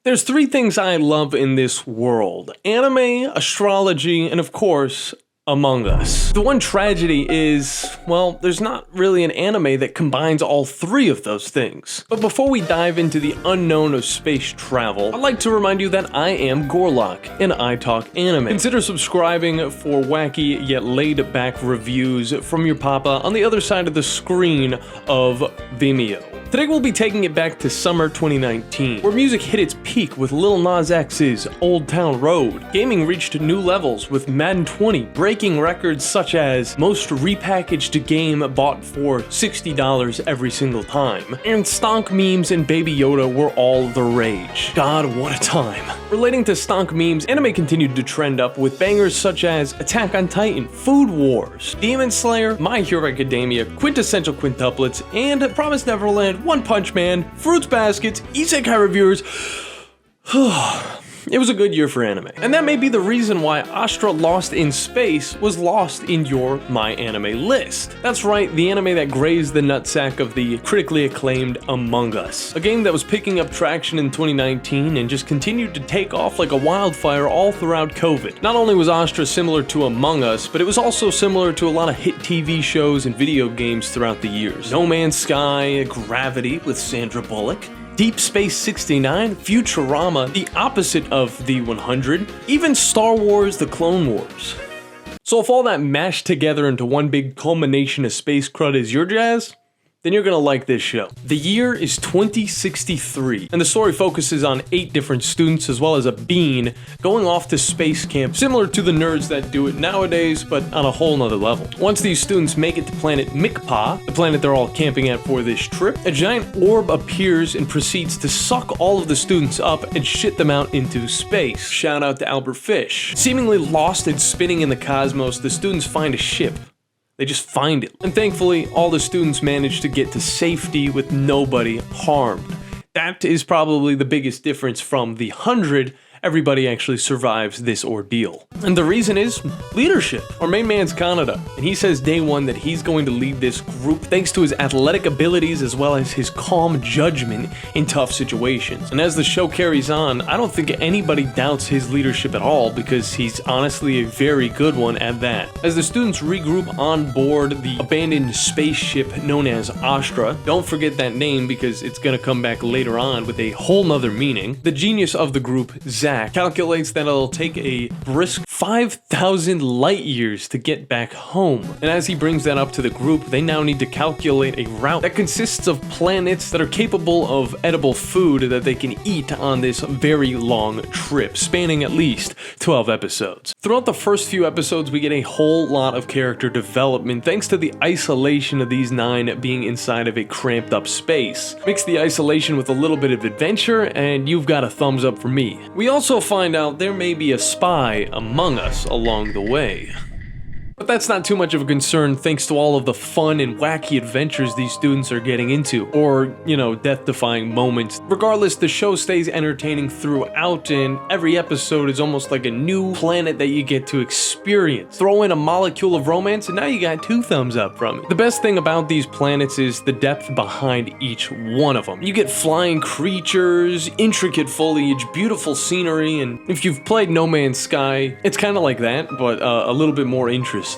There's three things I love in this world: anime, astrology, and of course, Among Us. The one tragedy is, well, there's not really an anime that combines all three of those things. But before we dive into the unknown of space travel, I'd like to remind you that I am Gorlock, and I talk anime. Consider subscribing for wacky yet laid-back reviews from your papa on the other side of the screen of Vimeo. Today we'll be taking it back to summer 2019, where music hit its peak with Lil Nas X's Old Town Road. Gaming reached new levels with Madden 20 breaking records such as most repackaged game bought for $60 every single time. And stonk memes and Baby Yoda were all the rage. God, what a time. Relating to stonk memes, anime continued to trend up with bangers such as Attack on Titan, Food Wars, Demon Slayer, My Hero Academia, Quintessential Quintuplets, and Promised Neverland, One Punch Man, Fruits Baskets, Isekai Reviewers. It was a good year for anime. And that may be the reason why Astra Lost in Space was lost in your My Anime list. That's right, the anime that grazed the nutsack of the critically acclaimed Among Us. A game that was picking up traction in 2019 and just continued to take off like a wildfire all throughout COVID. Not only was Astra similar to Among Us, but it was also similar to a lot of hit TV shows and video games throughout the years. No Man's Sky, Gravity with Sandra Bullock, Deep Space 69, Futurama, the opposite of the 100, even Star Wars: The Clone Wars. So if all that mashed together into one big culmination of space crud is your jazz, then you're gonna like this show. The year is 2063, and the story focuses on 8 different students as well as a bean going off to space camp, similar to the nerds that do it nowadays, but on a whole nother level. Once these students make it to planet Mikpa, the planet they're all camping at for this trip, a giant orb appears and proceeds to suck all of the students up and shit them out into space. Shout out to Albert Fish. Seemingly lost and spinning in the cosmos, the students find a ship. They just find it. And thankfully, all the students manage to get to safety with nobody harmed. That is probably the biggest difference from the 100. Everybody actually survives this ordeal. And the reason is leadership. Our main man's Kaneda, and he says day one that he's going to lead this group thanks to his athletic abilities as well as his calm judgment in tough situations. And as the show carries on, I don't think anybody doubts his leadership at all, because he's honestly a very good one at that. As the students regroup on board the abandoned spaceship known as Astra, don't forget that name because it's gonna come back later on with a whole nother meaning, the genius of the group, Zach, calculates that it'll take a brisk 5,000 light years to get back home. And as he brings that up to the group, they now need to calculate a route that consists of planets that are capable of edible food that they can eat on this very long trip, spanning at least 12 episodes. Throughout the first few episodes, we get a whole lot of character development thanks to the isolation of these 9 being inside of a cramped up space. Mix the isolation with a little bit of adventure and you've got a thumbs up for me. We also find out there may be a spy among us along the way. But that's not too much of a concern thanks to all of the fun and wacky adventures these students are getting into, or, you know, death-defying moments. Regardless, the show stays entertaining throughout, and every episode is almost like a new planet that you get to experience. Throw in a molecule of romance and now you got 2 thumbs up from it. The best thing about these planets is the depth behind each one of them. You get flying creatures, intricate foliage, beautiful scenery, and if you've played No Man's Sky, it's kind of like that, but a little bit more interesting.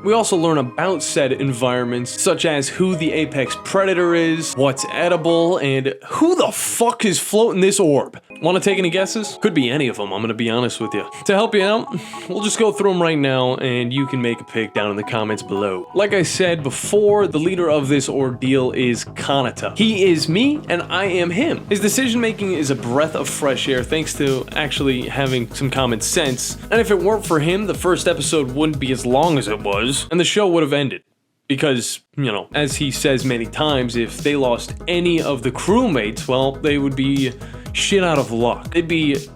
We also learn about said environments, such as who the apex predator is, what's edible, and who the fuck is floating this orb. Want to take any guesses? Could be any of them, I'm gonna be honest with you. To help you out, we'll just go through them right now and you can make a pick down in the comments below. Like I said before, the leader of this ordeal is Kaneda. He is me and I am him. His decision making is a breath of fresh air thanks to actually having some common sense. And if it weren't for him, the first episode wouldn't be as long as it was and the show would have ended. Because, you know, as he says many times, if they lost any of the crewmates, well, they would be shit out of luck. They'd be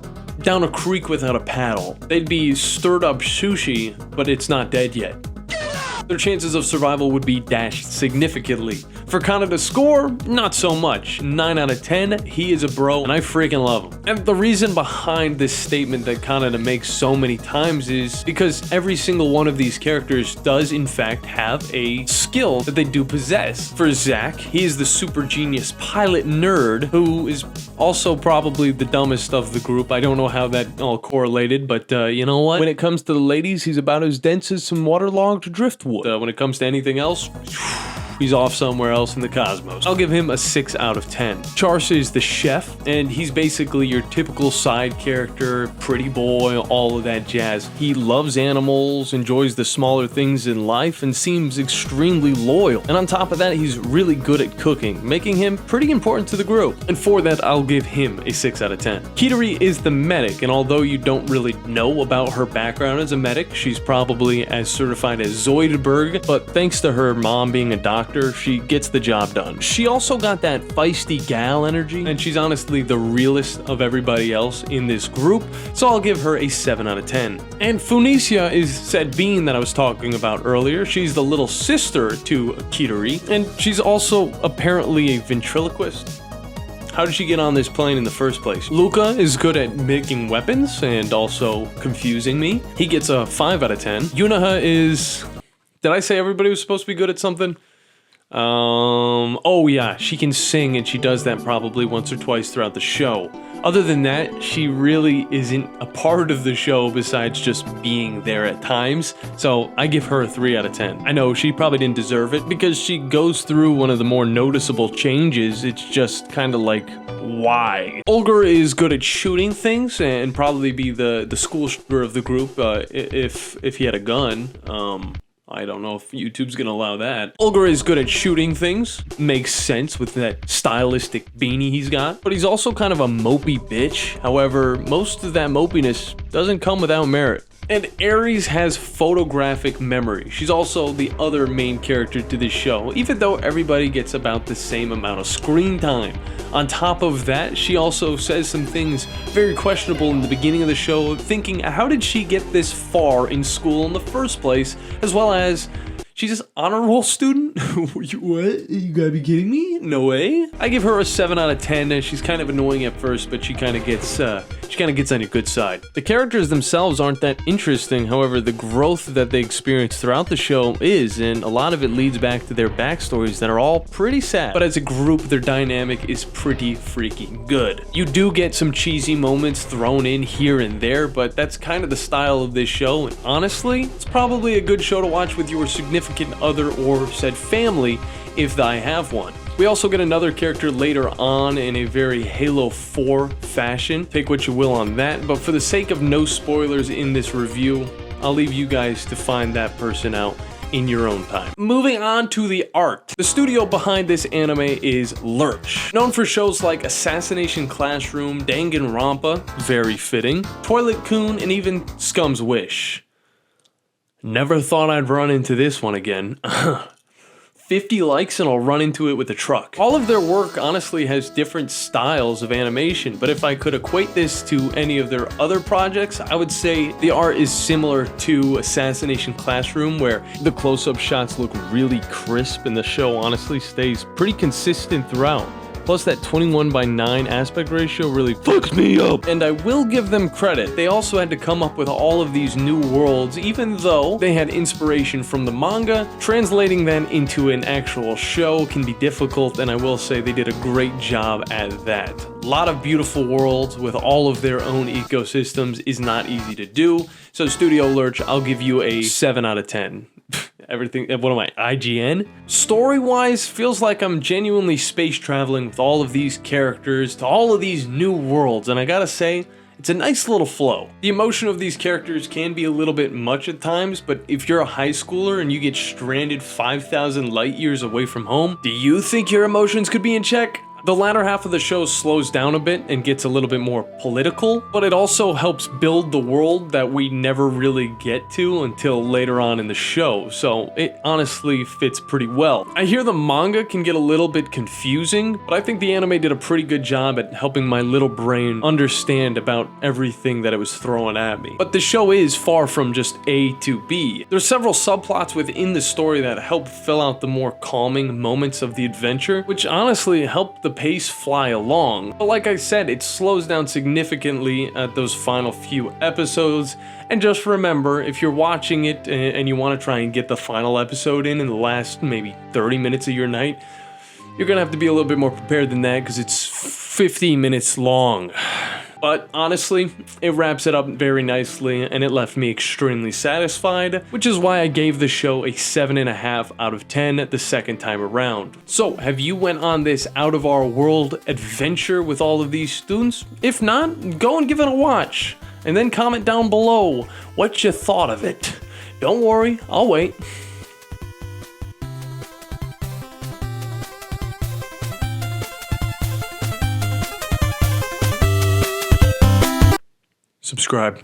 down a creek without a paddle. They'd be stirred up sushi, but it's not dead yet. Their chances of survival would be dashed significantly. For Kanada's score, not so much. 9 out of 10, he is a bro, and I freaking love him. And the reason behind this statement that Kanada makes so many times is because every single one of these characters does in fact have a skill that they do possess. For Zack, he is the super genius pilot nerd who is also probably the dumbest of the group. I don't know how that all correlated, but you know what? When it comes to the ladies, he's about as dense as some waterlogged driftwood. When it comes to anything else, he's off somewhere else in the cosmos. I'll give him a 6 out of 10. Charsa is the chef, and he's basically your typical side character, pretty boy, all of that jazz. He loves animals, enjoys the smaller things in life, and seems extremely loyal. And on top of that, he's really good at cooking, making him pretty important to the group. And for that, I'll give him a 6 out of 10. Kitari is the medic, and although you don't really know about her background as a medic, she's probably as certified as Zoidberg, but thanks to her mom being a doctor, she gets the job done. She also got that feisty gal energy, and she's honestly the realest of everybody else in this group, so I'll give her a 7 out of 10. And Phoenicia is said being that I was talking about earlier. She's the little sister to Kitari, and she's also apparently a ventriloquist. How did she get on this plane in the first place? Luca is good at making weapons and also confusing me. He gets a 5 out of 10. Yun-Hua is... Did I say everybody was supposed to be good at something? Oh yeah, she can sing, and she does that probably once or twice throughout the show. Other than that, she really isn't a part of the show besides just being there at times, so I give her a 3 out of 10. I know she probably didn't deserve it because she goes through one of the more noticeable changes. It's just kind of like, why? Olger is good at shooting things and probably be the school shooter of the group if he had a gun. I don't know if YouTube's gonna allow that. Olger is good at shooting things. Makes sense with that stylistic beanie he's got. But he's also kind of a mopey bitch. However, most of that mopiness doesn't come without merit. And Aries has photographic memory. She's also the other main character to this show, even though everybody gets about the same amount of screen time. On top of that, she also says some things very questionable in the beginning of the show, thinking, how did she get this far in school in the first place, as well as she's this honor roll student? What? You gotta be kidding me? No way. I give her a 7 out of 10. She's kind of annoying at first, but she kind of gets on your good side. The characters themselves aren't that interesting. However, the growth that they experience throughout the show is, and a lot of it leads back to their backstories that are all pretty sad. But as a group, their dynamic is pretty freaking good. You do get some cheesy moments thrown in here and there, but that's kind of the style of this show. And honestly, it's probably a good show to watch with your significant other or said family if I have one. We also get another character later on in a very Halo 4 fashion. Take what you will on that, but for the sake of no spoilers in this review, I'll leave you guys to find that person out in your own time. Moving on to the art. The studio behind this anime is Lurch, known for shows like Assassination Classroom, Danganronpa, very fitting, Toilet Coon, and even Scum's Wish. Never thought I'd run into this one again. 50 likes and I'll run into it with a truck. All of their work honestly has different styles of animation, but if I could equate this to any of their other projects, I would say the art is similar to Assassination Classroom, where the close-up shots look really crisp and the show honestly stays pretty consistent throughout. Plus that 21:9 aspect ratio really fucks me up. And I will give them credit. They also had to come up with all of these new worlds, even though they had inspiration from the manga. Translating them into an actual show can be difficult, and I will say they did a great job at that. A lot of beautiful worlds with all of their own ecosystems is not easy to do. So Studio Lurch, I'll give you a 7 out of 10. Everything, what am I, IGN? Story-wise, feels like I'm genuinely space traveling with all of these characters to all of these new worlds, and I gotta say, it's a nice little flow. The emotion of these characters can be a little bit much at times, but if you're a high schooler and you get stranded 5,000 light years away from home, do you think your emotions could be in check? The latter half of the show slows down a bit and gets a little bit more political, but it also helps build the world that we never really get to until later on in the show, so it honestly fits pretty well. I hear the manga can get a little bit confusing, but I think the anime did a pretty good job at helping my little brain understand about everything that it was throwing at me. But the show is far from just A to B. There's several subplots within the story that help fill out the more calming moments of the adventure, which honestly help the pace fly along. But like I said, it slows down significantly at those final few episodes, and just remember, if you're watching it and you want to try and get the final episode in the last maybe 30 minutes of your night, you're gonna have to be a little bit more prepared than that because it's 15 minutes long. But honestly, it wraps it up very nicely and it left me extremely satisfied, which is why I gave the show a 7.5 out of 10 the second time around. So, have you went on this out of our world adventure with all of these students? If not, go and give it a watch, and then comment down below what you thought of it. Don't worry, I'll wait. Subscribe.